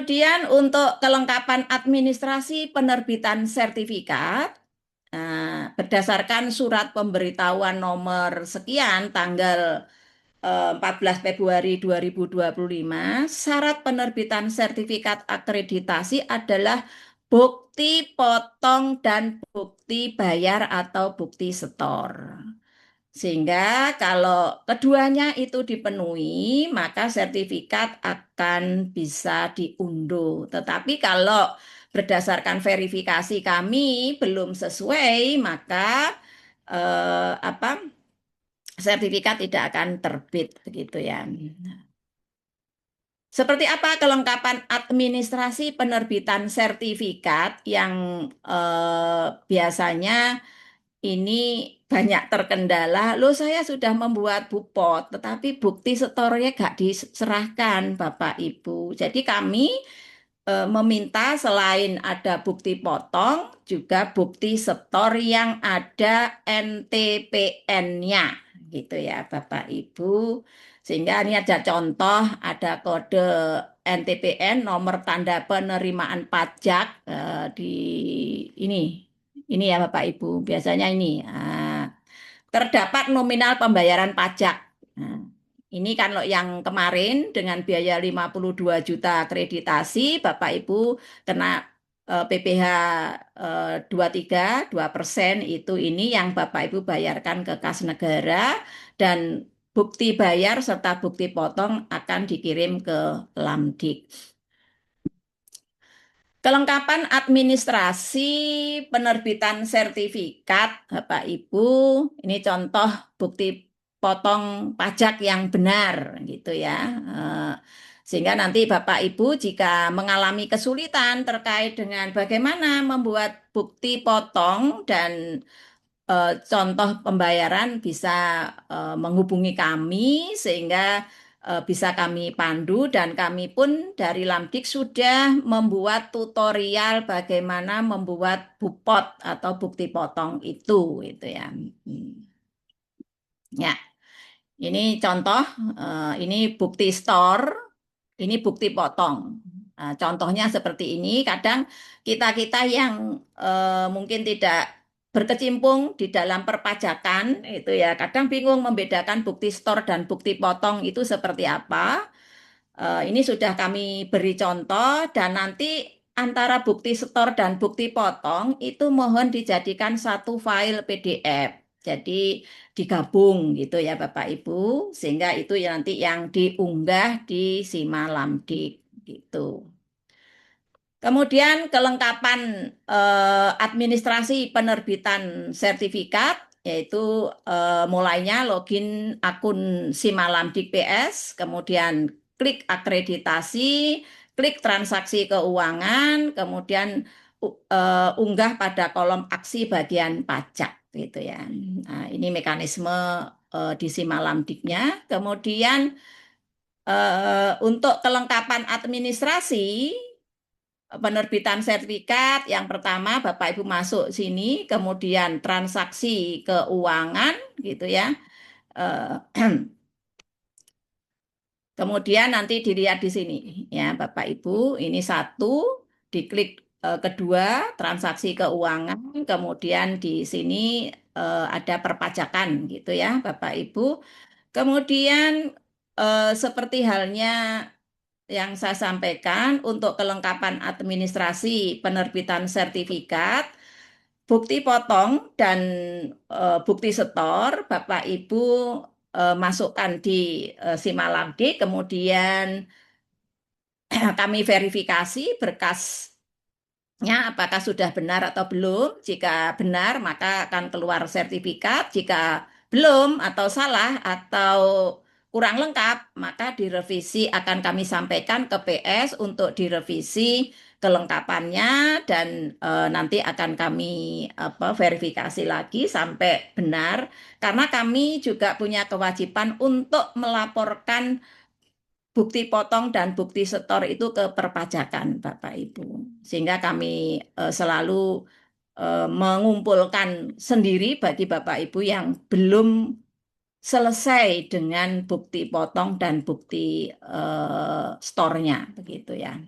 Kemudian untuk kelengkapan administrasi penerbitan sertifikat, berdasarkan surat pemberitahuan nomor sekian tanggal 14 Februari 2025, syarat penerbitan sertifikat akreditasi adalah bukti potong dan bukti bayar atau bukti setor. Sehingga kalau keduanya itu dipenuhi, maka sertifikat akan bisa diunduh. Tetapi kalau berdasarkan verifikasi kami belum sesuai, maka sertifikat tidak akan terbit begitu ya. Seperti apa kelengkapan administrasi penerbitan sertifikat yang biasanya ini banyak terkendala. Loh, saya sudah membuat bupot, tetapi bukti setornya gak diserahkan, Bapak Ibu. Jadi kami meminta selain ada bukti potong, juga bukti setor yang ada NTPN-nya, gitu ya, Bapak Ibu. Sehingga ini ada contoh, ada kode NTPN, nomor tanda penerimaan pajak di ini. Ini ya Bapak Ibu, biasanya ini. Terdapat nominal pembayaran pajak. Nah, ini kan loh yang kemarin dengan biaya 52 juta akreditasi, Bapak Ibu kena PPh 23, 2% itu ini yang Bapak Ibu bayarkan ke kas negara dan bukti bayar serta bukti potong akan dikirim ke Lamdik. Kelengkapan administrasi penerbitan sertifikat, Bapak Ibu, ini contoh bukti potong pajak yang benar, gitu ya. Sehingga nanti Bapak Ibu jika mengalami kesulitan terkait dengan bagaimana membuat bukti potong dan contoh pembayaran bisa menghubungi kami sehingga bisa kami pandu dan kami pun dari Lamdik sudah membuat tutorial bagaimana membuat bupot atau bukti potong itu ya. Ya, ini contoh, ini bukti store, ini bukti potong. Nah, contohnya seperti ini. Kadang kita-kita yang mungkin tidak berkecimpung di dalam perpajakan itu ya, kadang bingung membedakan bukti store dan bukti potong itu seperti apa. Ini sudah kami beri contoh dan nanti antara bukti setor dan bukti potong itu mohon dijadikan satu file PDF. Jadi digabung gitu ya Bapak Ibu, sehingga itu ya nanti yang diunggah di Simalamdik gitu. Kemudian kelengkapan administrasi penerbitan sertifikat yaitu mulainya login akun Simalamdik PS, kemudian klik akreditasi, klik transaksi keuangan, kemudian unggah pada kolom aksi bagian pajak gitu ya. Nah, ini mekanisme di Simalamdiknya. Kemudian untuk kelengkapan administrasi penerbitan sertifikat yang pertama Bapak Ibu masuk sini, kemudian transaksi keuangan gitu ya. Kemudian nanti dilihat di sini ya Bapak Ibu, ini satu, diklik kedua transaksi keuangan, kemudian di sini ada perpajakan gitu ya Bapak Ibu. Kemudian seperti halnya yang saya sampaikan untuk kelengkapan administrasi penerbitan sertifikat, bukti potong dan bukti setor, Bapak Ibu masukkan di Simalamdik, kemudian kami verifikasi berkasnya apakah sudah benar atau belum. Jika benar, maka akan keluar sertifikat. Jika belum atau salah atau kurang lengkap, maka direvisi akan kami sampaikan ke PS untuk direvisi kelengkapannya dan nanti akan kami verifikasi lagi sampai benar karena kami juga punya kewajiban untuk melaporkan bukti potong dan bukti setor itu ke perpajakan Bapak Ibu. Sehingga kami selalu mengumpulkan sendiri bagi Bapak Ibu yang belum selesai dengan bukti potong dan bukti stornya begitu ya.